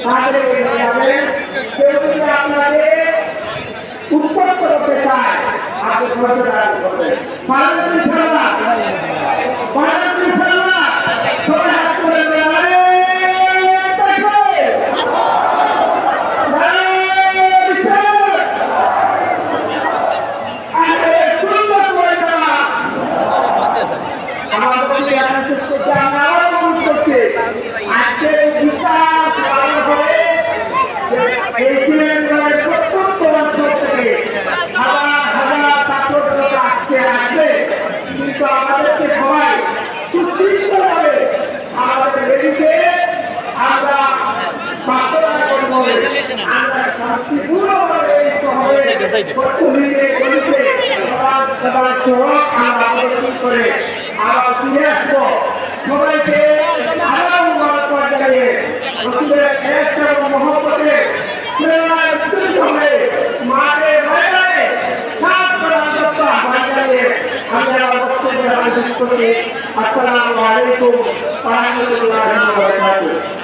তাদের কেউ যদি আপনাদের উত্তর করতে চায় আপনি খরচ আরম্ভ করবেন। সবাই হাত করে আমাদেরকে সবাই সুশৃঙ্খলভাবে আমাদের রেডিকে আমরা বাস্তবায়ন করব। আমরা শান্তিপূর্ণভাবে এই শহরে আমরা আলোচনা করে আবার ফিরে আসবো। সবাইকে আরো মহব্বত জানিয়ে রসুলের একটা মহব্বতে প্রেরণায় উত্তেজিত হয়ে মাঠে ময়দানে সাত করে আহ্বান জানিয়ে আমি আমার বক্তব্য আয়োজন করি। আসসালামু আলাইকুম ওয়া রাহমাতুল্লাহি ওয়া বারাকাতুহু।